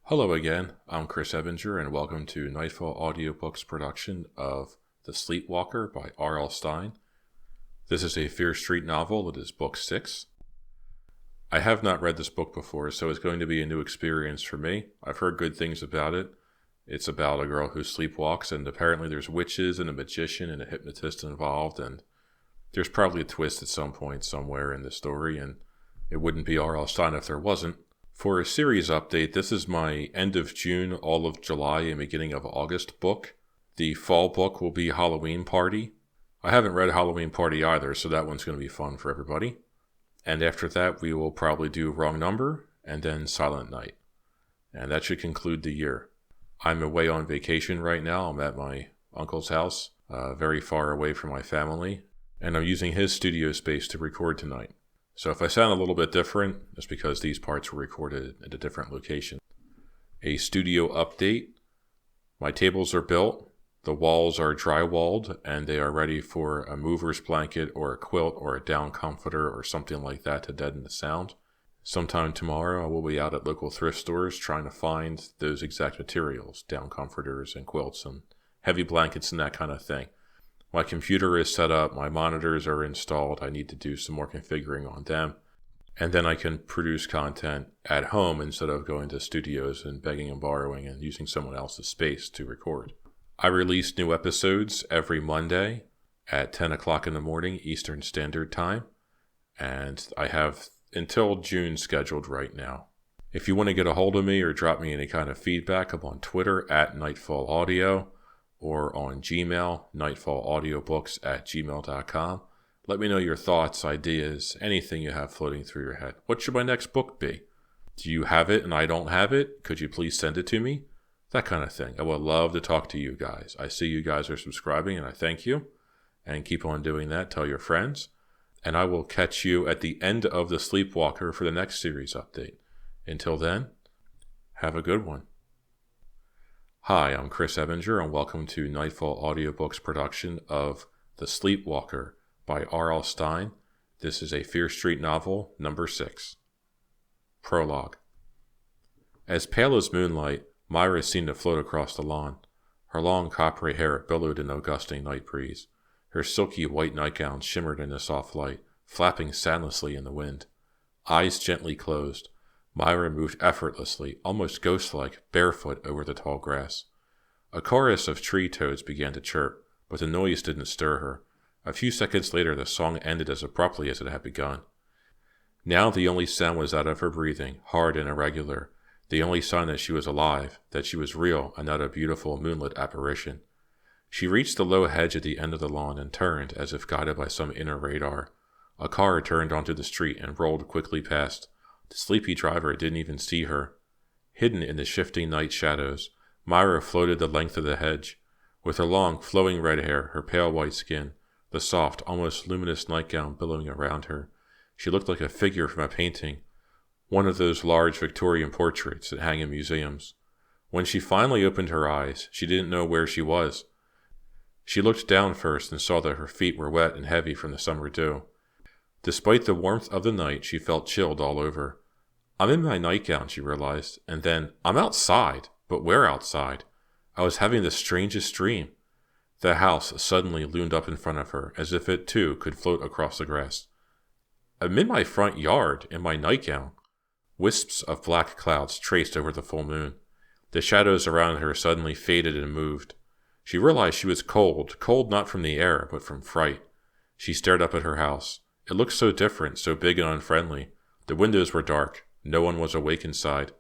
Hello again, I'm Chris Ebinger, and welcome to Nightfall Audiobooks production of The Sleepwalker by R.L. Stine. This is a Fear Street novel. It is book 6. I have not read this book before, so it's going to be a new experience for me. I've heard good things about it. It's about a girl who sleepwalks, and apparently there's witches and a magician and a hypnotist involved, and there's probably a twist at some point somewhere in the story, and it wouldn't be R.L. Stine if there wasn't. For a series update, this is my end of June, all of July, and beginning of August book. The fall book will be Halloween Party. I haven't read Halloween Party either, so that one's going to be fun for everybody. And after that, we will probably do Wrong Number, and then Silent Night. And that should conclude the year. I'm away on vacation right now. I'm at my uncle's house, very far away from my family, and I'm using his studio space to record tonight. So if I sound a little bit different, it's because these parts were recorded at a different location. A studio update. My tables are built, the walls are drywalled, and they are ready for a mover's blanket or a quilt or a down comforter or something like that to deaden the sound. Sometime tomorrow I will be out at local thrift stores trying to find those exact materials, down comforters and quilts and heavy blankets and that kind of thing. My computer is set up, my monitors are installed, I need to do some more configuring on them, and then I can produce content at home instead of going to studios and begging and borrowing and using someone else's space to record. I release new episodes every Monday at 10 o'clock in the morning Eastern Standard Time, and I have until June scheduled right now. If you want to get a hold of me or drop me any kind of feedback, I'm on Twitter at Nightfall Audio, or on Gmail, nightfallaudiobooks@gmail.com. Let me know your thoughts, ideas, anything you have floating through your head. What should my next book be? Do you have it and I don't have it? Could you please send it to me? That kind of thing. I would love to talk to you guys. I see you guys are subscribing and I thank you. And keep on doing that. Tell your friends. And I will catch you at the end of The Sleepwalker for the next series update. Until then, have a good one. Hi, I'm Chris Ebinger, and welcome to Nightfall Audiobooks production of The Sleepwalker by R.L. Stine. This is a Fear Street novel, number 6. Prologue. As pale as moonlight, Myra seemed to float across the lawn. Her long coppery hair billowed in the gusting night breeze. Her silky white nightgown shimmered in the soft light, flapping soundlessly in the wind. Eyes gently closed, Myra moved effortlessly, almost ghost-like, barefoot over the tall grass. A chorus of tree toads began to chirp, but the noise didn't stir her. A few seconds later the song ended as abruptly as it had begun. Now the only sound was that of her breathing, hard and irregular, the only sign that she was alive, that she was real and not a beautiful moonlit apparition. She reached the low hedge at the end of the lawn and turned, as if guided by some inner radar. A car turned onto the street and rolled quickly past. The sleepy driver didn't even see her. Hidden in the shifting night shadows, Myra floated the length of the hedge. With her long, flowing red hair, her pale white skin, the soft, almost luminous nightgown billowing around her, she looked like a figure from a painting, one of those large Victorian portraits that hang in museums. When she finally opened her eyes, she didn't know where she was. She looked down first and saw that her feet were wet and heavy from the summer dew. Despite the warmth of the night, she felt chilled all over. I'm in my nightgown, she realized, and then, I'm outside, but where outside? I was having the strangest dream. The house suddenly loomed up in front of her, as if it too could float across the grass. I'm in my front yard, in my nightgown. Wisps of black clouds traced over the full moon. The shadows around her suddenly faded and moved. She realized she was cold not from the air, but from fright. She stared up at her house. It looked so different, so big and unfriendly. The windows were dark. No one was awake inside.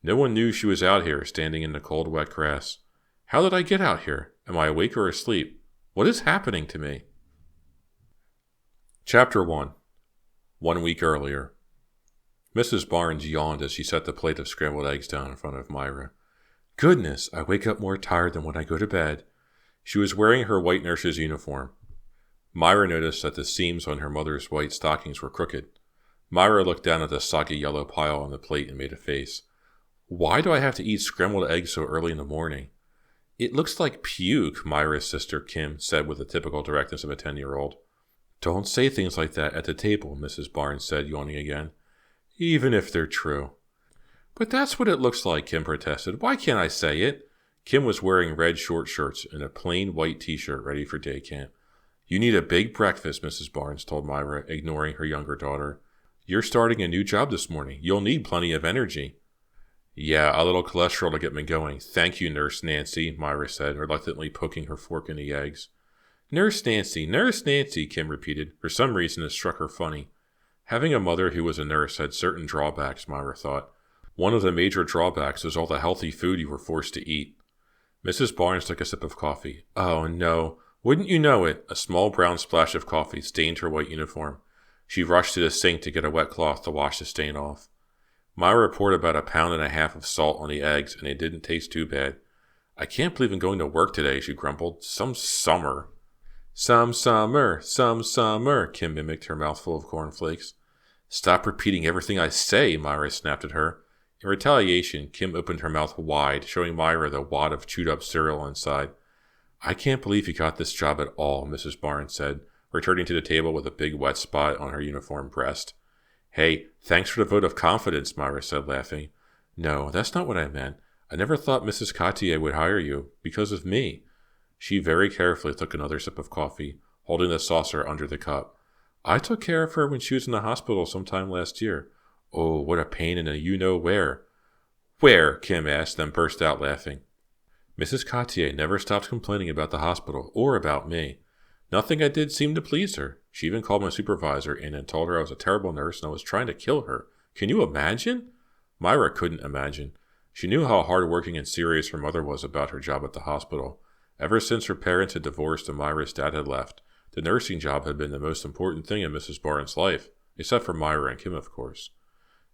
No one knew she was out here, standing in the cold, wet grass. How did I get out here? Am I awake or asleep? What is happening to me? Chapter 1. 1 week earlier. Mrs. Barnes yawned as she set the plate of scrambled eggs down in front of Myra. Goodness, I wake up more tired than when I go to bed. She was wearing her white nurse's uniform. Myra noticed that the seams on her mother's white stockings were crooked. Myra looked down at the soggy yellow pile on the plate and made a face. Why do I have to eat scrambled eggs so early in the morning? It looks like puke, Myra's sister Kim said with the typical directness of a 10-year-old. Don't say things like that at the table, Mrs. Barnes said, yawning again. Even if they're true. But that's what it looks like, Kim protested. Why can't I say it? Kim was wearing red short shorts and a plain white t-shirt ready for day camp. You need a big breakfast, Mrs. Barnes told Myra, ignoring her younger daughter. You're starting a new job this morning. You'll need plenty of energy. Yeah, a little cholesterol to get me going. Thank you, Nurse Nancy, Myra said, reluctantly poking her fork in the eggs. Nurse Nancy, Kim repeated. For some reason, it struck her funny. Having a mother who was a nurse had certain drawbacks, Myra thought. One of the major drawbacks was all the healthy food you were forced to eat. Mrs. Barnes took a sip of coffee. Oh, no. Wouldn't you know it? A small brown splash of coffee stained her white uniform. She rushed to the sink to get a wet cloth to wash the stain off. Myra poured about 1.5 pounds of salt on the eggs, and it didn't taste too bad. I can't believe I'm going to work today, she grumbled. Some summer, Kim mimicked, her mouth full of cornflakes. Stop repeating everything I say, Myra snapped at her. In retaliation, Kim opened her mouth wide, showing Myra the wad of chewed-up cereal inside. I can't believe you got this job at all, Mrs. Barnes said, returning to the table with a big wet spot on her uniform breast. Hey, thanks for the vote of confidence, Myra said, laughing. No, that's not what I meant. I never thought Mrs. Cotier would hire you, because of me. She very carefully took another sip of coffee, holding the saucer under the cup. I took care of her when she was in the hospital sometime last year. Oh, what a pain in a you-know-where. Where? Kim asked, then burst out laughing. Mrs. Cotier never stopped complaining about the hospital, or about me. Nothing I did seemed to please her. She even called my supervisor in and told her I was a terrible nurse and I was trying to kill her. Can you imagine? Myra couldn't imagine. She knew how hard-working and serious her mother was about her job at the hospital. Ever since her parents had divorced and Myra's dad had left, the nursing job had been the most important thing in Mrs. Barnes' life, except for Myra and Kim, of course.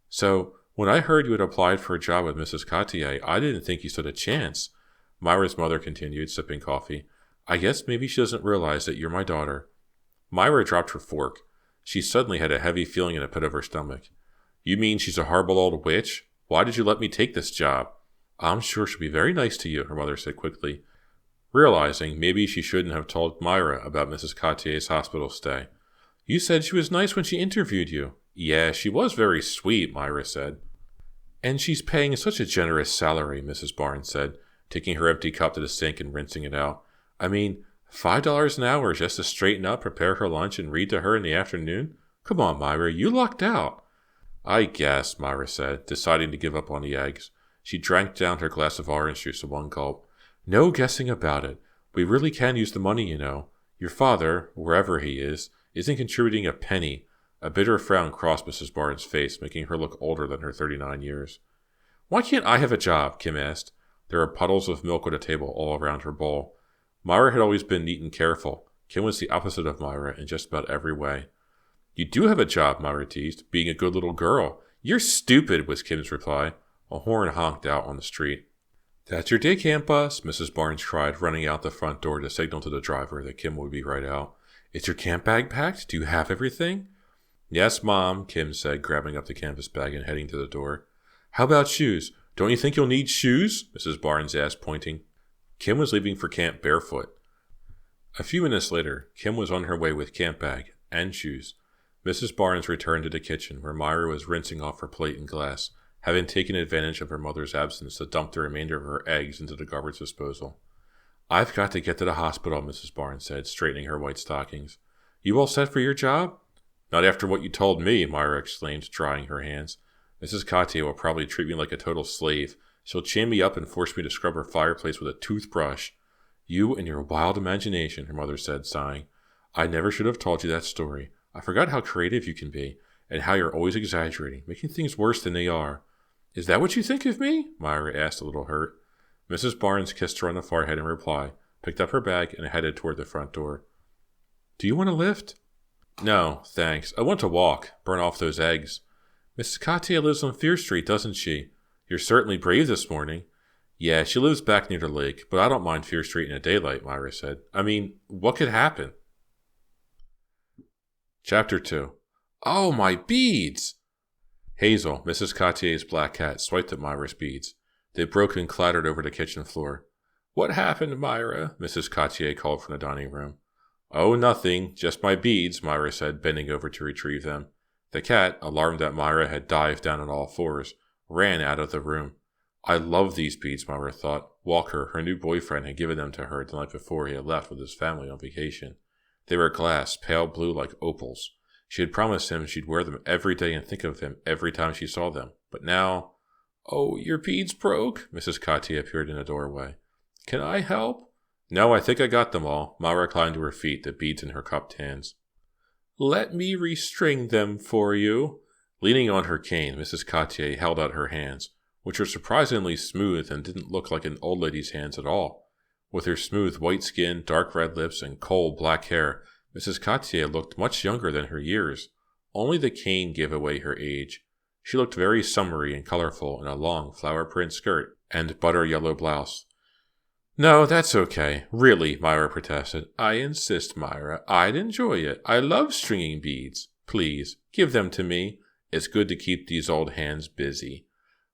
So, when I heard you had applied for a job with Mrs. Cotier, I didn't think you stood a chance. Myra's mother continued, sipping coffee. I guess maybe she doesn't realize that you're my daughter. Myra dropped her fork. She suddenly had a heavy feeling in the pit of her stomach. You mean she's a horrible old witch? Why did you let me take this job? I'm sure she'll be very nice to you, her mother said quickly, realizing maybe she shouldn't have told Myra about Mrs. Cotier's hospital stay. You said she was nice when she interviewed you. Yeah, she was very sweet, Myra said. And she's paying such a generous salary, Mrs. Barnes said, taking her empty cup to the sink and rinsing it out. I mean, $5 an hour just to straighten up, prepare her lunch, and read to her in the afternoon? Come on, Myra, you lucked out. I guess, Myra said, deciding to give up on the eggs. She drank down her glass of orange juice in one gulp. No guessing about it. We really can use the money, you know. Your father, wherever he is, isn't contributing a penny. A bitter frown crossed Mrs. Barnes' face, making her look older than her 39 years. Why can't I have a job? Kim asked. There were puddles of milk on the table all around her bowl. Myra had always been neat and careful. Kim was the opposite of Myra in just about every way. You do have a job, Myra teased, being a good little girl. You're stupid, was Kim's reply. A horn honked out on the street. That's your day camp bus, Mrs. Barnes cried, running out the front door to signal to the driver that Kim would be right out. Is your camp bag packed? Do you have everything? Yes, Mom, Kim said, grabbing up the canvas bag and heading to the door. How about shoes? Don't you think you'll need shoes? Mrs. Barnes asked, pointing. Kim was leaving for camp barefoot. A few minutes later, Kim was on her way with camp bag and shoes. Mrs. Barnes returned to the kitchen, where Myra was rinsing off her plate and glass, having taken advantage of her mother's absence to dump the remainder of her eggs into the garbage disposal. I've got to get to the hospital, Mrs. Barnes said, straightening her white stockings. You all set for your job? Not after what you told me, Myra exclaimed, drying her hands. Mrs. Cotier will probably treat me like a total slave. She'll chain me up and force me to scrub her fireplace with a toothbrush. You and your wild imagination, her mother said, sighing. I never should have told you that story. I forgot how creative you can be, and how you're always exaggerating, making things worse than they are. Is that what you think of me? Myra asked, a little hurt. Mrs. Barnes kissed her on the forehead in reply, picked up her bag, and headed toward the front door. Do you want a lift? No, thanks. I want to walk, burn off those eggs. Mrs. Cotier lives on Fear Street, doesn't she? You're certainly brave this morning. Yeah, she lives back near the lake, but I don't mind Fear Street in the daylight, Myra said. I mean, what could happen? Chapter 2. Oh, my beads! Hazel, Mrs. Cotier's black cat, swiped at Myra's beads. They broke and clattered over the kitchen floor. What happened, Myra? Mrs. Cotier called from the dining room. Oh, nothing. Just my beads, Myra said, bending over to retrieve them. The cat, alarmed that Myra had dived down on all fours, ran out of the room. I love these beads, Myra thought. Walker, her new boyfriend, had given them to her the night before he had left with his family on vacation. They were glass, pale blue like opals. She had promised him she'd wear them every day and think of him every time she saw them. But now... "Oh, your beads broke?" Mrs. Cotier appeared in the doorway. "Can I help?" "No, I think I got them all." Myra climbed to her feet, the beads in her cupped hands. "Let me restring them for you." Leaning on her cane, Mrs. Cotier held out her hands, which were surprisingly smooth and didn't look like an old lady's hands at all. With her smooth white skin, dark red lips, and coal black hair, Mrs. Cotier looked much younger than her years. Only the cane gave away her age. She looked very summery and colorful in a long flower print skirt and butter yellow blouse. "No, that's okay. Really," Myra protested. "I insist, Myra. I'd enjoy it. I love stringing beads. Please, give them to me. It's good to keep these old hands busy."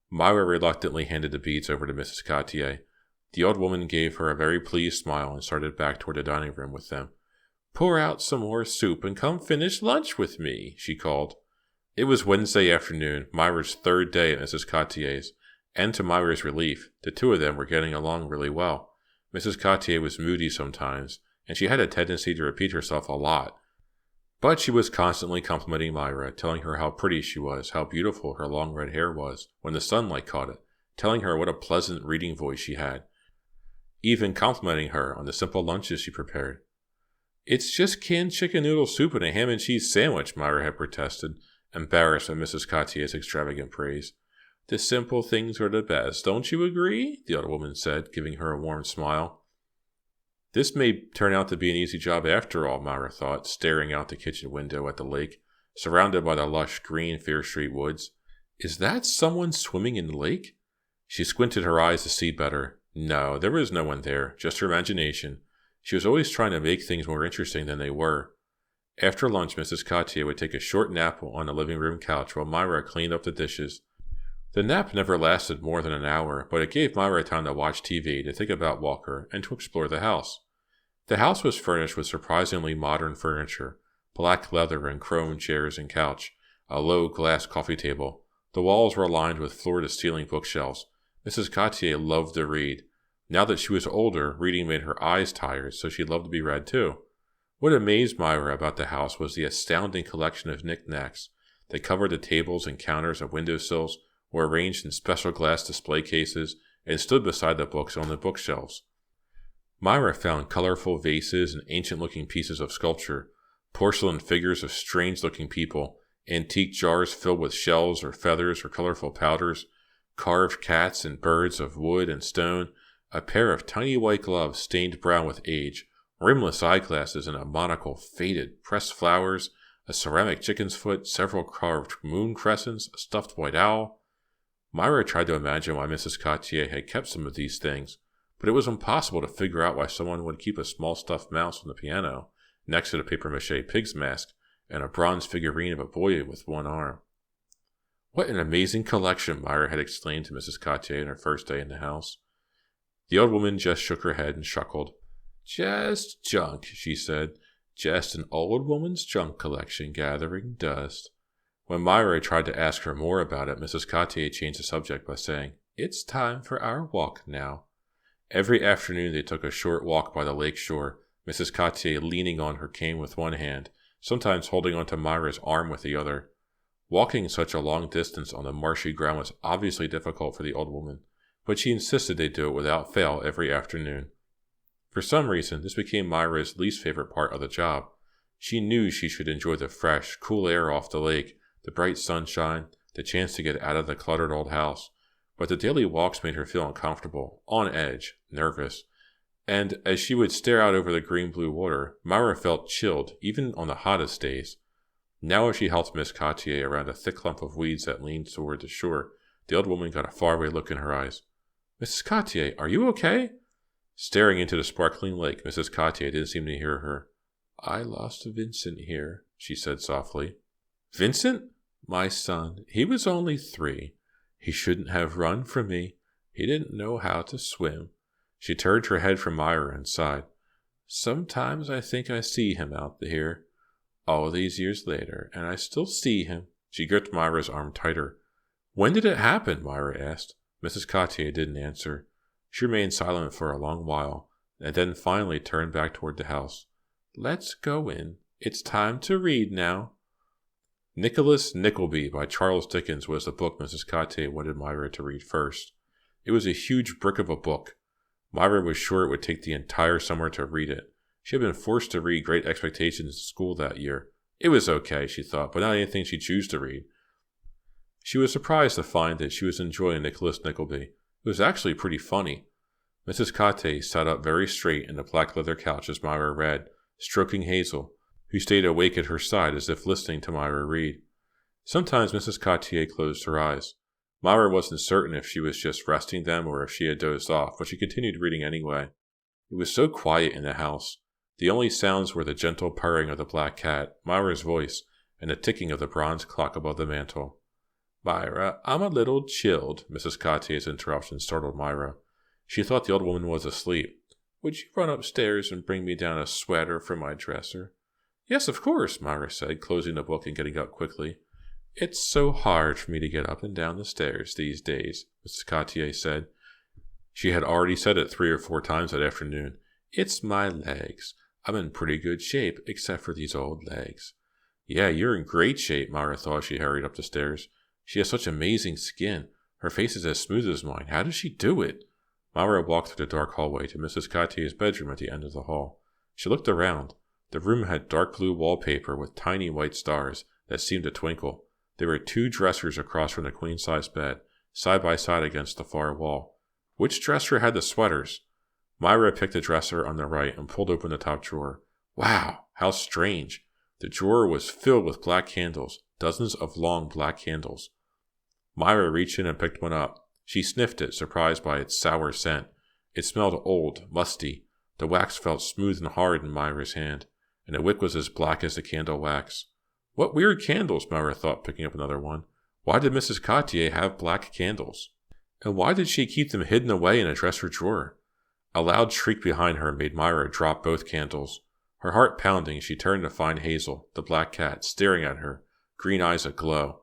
Myra reluctantly handed the beads over to Mrs. Cotier. The old woman gave her a very pleased smile and started back toward the dining room with them. "Pour out some more soup and come finish lunch with me," she called. It was Wednesday afternoon, Myra's third day at Mrs. Cotier's, and to Myra's relief, the two of them were getting along really well. Mrs. Cotier was moody sometimes, and she had a tendency to repeat herself a lot. But she was constantly complimenting Myra, telling her how pretty she was, how beautiful her long red hair was when the sunlight caught it, telling her what a pleasant reading voice she had, even complimenting her on the simple lunches she prepared. "It's just canned chicken noodle soup and a ham and cheese sandwich," Myra had protested, embarrassed by Mrs. Cotier's extravagant praise. "The simple things are the best, don't you agree?" the old woman said, giving her a warm smile. This may turn out to be an easy job after all, Myra thought, staring out the kitchen window at the lake, surrounded by the lush green Fear Street woods. Is that someone swimming in the lake? She squinted her eyes to see better. No, there was no one there, just her imagination. She was always trying to make things more interesting than they were. After lunch, Mrs. Cotier would take a short nap on the living room couch while Myra cleaned up the dishes. The nap never lasted more than an hour, but it gave Myra time to watch TV, to think about Walker, and to explore the house. The house was furnished with surprisingly modern furniture, black leather and chrome chairs and couch, a low glass coffee table. The walls were lined with floor-to-ceiling bookshelves. Mrs. Cotier loved to read. Now that she was older, reading made her eyes tired, so she loved to be read too. What amazed Myra about the house was the astounding collection of knickknacks. They covered the tables and counters and windowsills, were arranged in special glass display cases, and stood beside the books on the bookshelves. Myra found colorful vases and ancient-looking pieces of sculpture, porcelain figures of strange-looking people, antique jars filled with shells or feathers or colorful powders, carved cats and birds of wood and stone, a pair of tiny white gloves stained brown with age, rimless eyeglasses and a monocle faded, pressed flowers, a ceramic chicken's foot, several carved moon crescents, a stuffed white owl. Myra tried to imagine why Mrs. Cotier had kept some of these things, but it was impossible to figure out why someone would keep a small stuffed mouse on the piano, next to the papier-mâché pig's mask, and a bronze figurine of a boy with one arm. "What an amazing collection," Myra had exclaimed to Mrs. Cotier in her first day in the house. The old woman just shook her head and chuckled. "Just junk," she said. "Just an old woman's junk collection gathering dust." When Myra tried to ask her more about it, Mrs. Cotier changed the subject by saying, "It's time for our walk now." Every afternoon they took a short walk by the lake shore, Mrs. Cotier leaning on her cane with one hand, sometimes holding onto Myra's arm with the other. Walking such a long distance on the marshy ground was obviously difficult for the old woman, but she insisted they do it without fail every afternoon. For some reason, this became Myra's least favorite part of the job. She knew she should enjoy the fresh, cool air off the lake, the bright sunshine, the chance to get out of the cluttered old house. But the daily walks made her feel uncomfortable, on edge, nervous. And as she would stare out over the green-blue water, Myra felt chilled, even on the hottest days. Now as she helped Miss Cotier around a thick clump of weeds that leaned toward the shore, the old woman got a faraway look in her eyes. "Mrs. Cotier, are you okay?" Staring into the sparkling lake, Mrs. Cotier didn't seem to hear her. "I lost Vincent here," she said softly. "Vincent? My son. He was only 3. He shouldn't have run from me. He didn't know how to swim." She turned her head from Myra and sighed. "Sometimes I think I see him out here, all these years later, and I still see him." She gripped Myra's arm tighter. When did it happen? Myra asked. Mrs. Cotier didn't answer. She remained silent for a long while, and then finally turned back toward the house. Let's go in. It's time to read now. Nicholas Nickleby by Charles Dickens was the book Mrs. Cotier wanted Myra to read first. It was a huge brick of a book. Myra was sure it would take the entire summer to read it. She had been forced to read Great Expectations in school that year. It was okay, she thought, but not anything she'd choose to read. She was surprised to find that she was enjoying Nicholas Nickleby. It was actually pretty funny. Mrs. Cotier sat up very straight in the black leather couch as Myra read, stroking Hazel, who stayed awake at her side as if listening to Myra read. Sometimes Mrs. Cotier closed her eyes. Myra wasn't certain if she was just resting them or if she had dozed off, but she continued reading anyway. It was so quiet in the house. The only sounds were the gentle purring of the black cat, Myra's voice, and the ticking of the bronze clock above the mantel. Myra, I'm a little chilled. Mrs. Cotier's interruption startled Myra. She thought the old woman was asleep. Would you run upstairs and bring me down a sweater from my dresser? Yes, of course, Myra said, closing the book and getting up quickly. It's so hard for me to get up and down the stairs these days, Mrs. Cotier said. She had already said it 3 or 4 times that afternoon. It's my legs. I'm in pretty good shape, except for these old legs. Yeah, you're in great shape, Myra thought as she hurried up the stairs. She has such amazing skin. Her face is as smooth as mine. How does she do it? Myra walked through the dark hallway to Mrs. Cotier's bedroom at the end of the hall. She looked around. The room had dark blue wallpaper with tiny white stars that seemed to twinkle. There were 2 dressers across from the queen-size bed, side by side against the far wall. Which dresser had the sweaters? Myra picked the dresser on the right and pulled open the top drawer. Wow, how strange. The drawer was filled with black candles, dozens of long black candles. Myra reached in and picked one up. She sniffed it, surprised by its sour scent. It smelled old, musty. The wax felt smooth and hard in Myra's hand, and the wick was as black as the candle wax. What weird candles, Myra thought, picking up another one. Why did Mrs. Cotier have black candles? And why did she keep them hidden away in a dresser drawer? A loud shriek behind her made Myra drop both candles. Her heart pounding, she turned to find Hazel, the black cat, staring at her, green eyes aglow.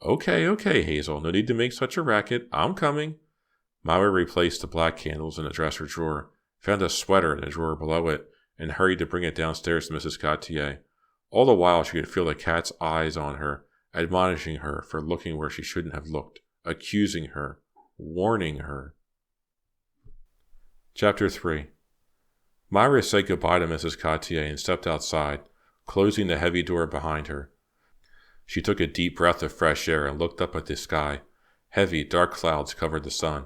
Okay, Hazel, no need to make such a racket. I'm coming. Myra replaced the black candles in the dresser drawer, found a sweater in the drawer below it, and hurried to bring it downstairs to Mrs. Cotier. All the while she could feel the cat's eyes on her, admonishing her for looking where she shouldn't have looked, accusing her, warning her. Chapter 3. Myra said goodbye to Mrs. Cotier and stepped outside, closing the heavy door behind her. She took a deep breath of fresh air and looked up at the sky. Heavy, dark clouds covered the sun.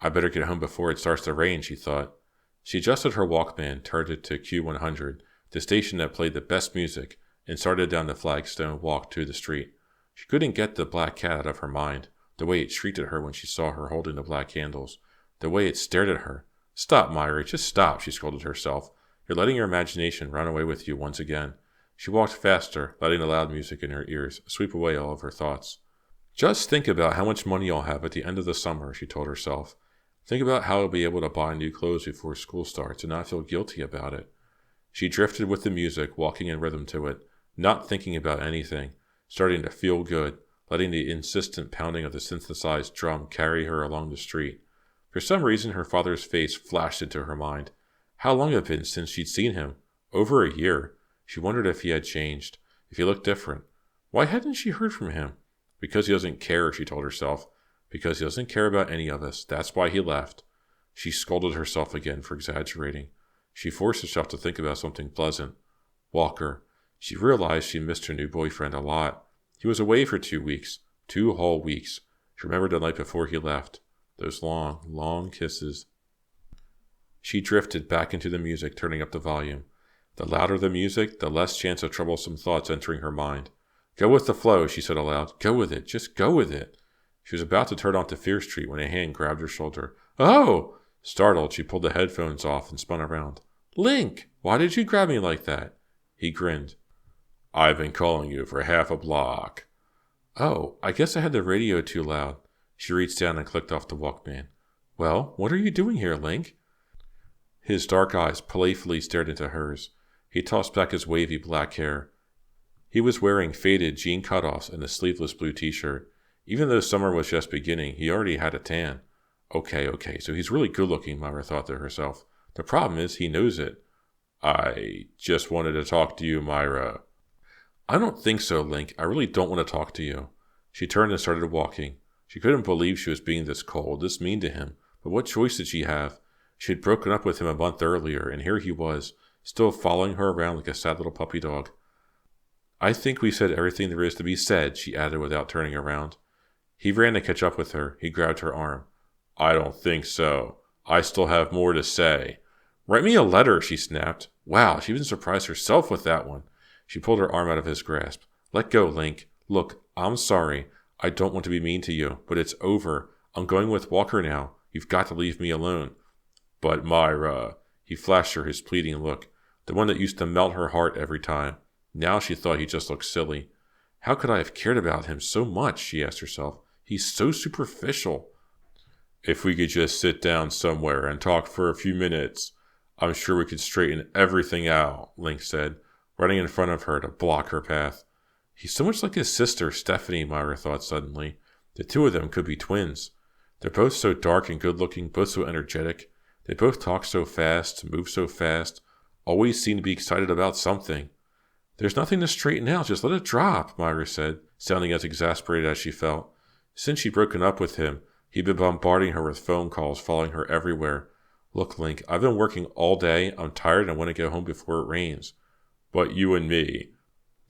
I better get home before it starts to rain, she thought. She adjusted her Walkman, turned it to Q100, the station that played the best music, and started down the flagstone walk to the street. She couldn't get the black cat out of her mind, the way it shrieked at her when she saw her holding the black candles, the way it stared at her. Stop, Myra, just stop, she scolded herself. You're letting your imagination run away with you once again. She walked faster, letting the loud music in her ears sweep away all of her thoughts. Just think about how much money you'll have at the end of the summer, she told herself. Think about how you'll be able to buy new clothes before school starts and not feel guilty about it. She drifted with the music, walking in rhythm to it, not thinking about anything, starting to feel good, letting the insistent pounding of the synthesized drum carry her along the street. For some reason, her father's face flashed into her mind. How long had it been since she'd seen him? Over a year. She wondered if he had changed, if he looked different. Why hadn't she heard from him? Because he doesn't care, she told herself. Because he doesn't care about any of us. That's why he left. She scolded herself again for exaggerating. She forced herself to think about something pleasant. Walker. She realized she missed her new boyfriend a lot. He was away for 2 weeks. 2 whole weeks. She remembered the night before he left. Those long, long kisses. She drifted back into the music, turning up the volume. The louder the music, the less chance of troublesome thoughts entering her mind. Go with the flow, she said aloud. Go with it. Just go with it. She was about to turn onto Fear Street when a hand grabbed her shoulder. Oh! Startled, she pulled the headphones off and spun around. Link! Why did you grab me like that? He grinned. I've been calling you for half a block. Oh, I guess I had the radio too loud. She reached down and clicked off the Walkman. Well, what are you doing here, Link? His dark eyes playfully stared into hers. He tossed back his wavy black hair. He was wearing faded jean cutoffs and a sleeveless blue t-shirt. Even though summer was just beginning, he already had a tan. Okay, so he's really good looking, Myra thought to herself. The problem is he knows it. I just wanted to talk to you, Myra. I don't think so, Link. I really don't want to talk to you. She turned and started walking. She couldn't believe she was being this cold, this mean to him. But what choice did she have? She had broken up with him a month earlier, and here he was, still following her around like a sad little puppy dog. I think we said everything there is to be said, she added without turning around. He ran to catch up with her. He grabbed her arm. I don't think so. I still have more to say. Write me a letter, she snapped. Wow, she even surprised herself with that one. She pulled her arm out of his grasp. Let go, Link. Look, I'm sorry. I don't want to be mean to you, but it's over. I'm going with Walker now. You've got to leave me alone. But Myra, he flashed her his pleading look, the one that used to melt her heart every time. Now she thought he just looked silly. How could I have cared about him so much, she asked herself. He's so superficial. If we could just sit down somewhere and talk for a few minutes, I'm sure we could straighten everything out, Link said, running in front of her to block her path. He's so much like his sister, Stephanie, Myra thought suddenly. The two of them could be twins. They're both so dark and good-looking, both so energetic. They both talk so fast, move so fast, always seem to be excited about something. There's nothing to straighten out, just let it drop, Myra said, sounding as exasperated as she felt. Since she'd broken up with him, he'd been bombarding her with phone calls, following her everywhere. Look, Link, I've been working all day, I'm tired, and I want to get home before it rains. But you and me,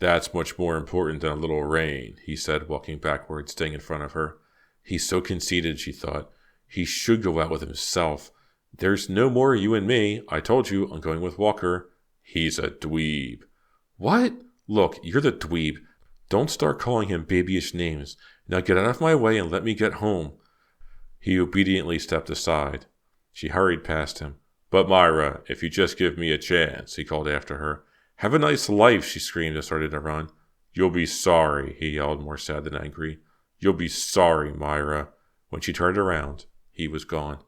that's much more important than a little rain, he said, walking backwards, staying in front of her. He's so conceited, she thought. He should go out with himself. There's no more you and me. I told you I'm going with Walker. He's a dweeb. What? Look, you're the dweeb. Don't start calling him babyish names. Now get out of my way and let me get home. He obediently stepped aside. She hurried past him. But Myra, if you just give me a chance, he called after her. Have a nice life, she screamed and started to run. You'll be sorry, he yelled, more sad than angry. You'll be sorry, Myra. When she turned around, he was gone.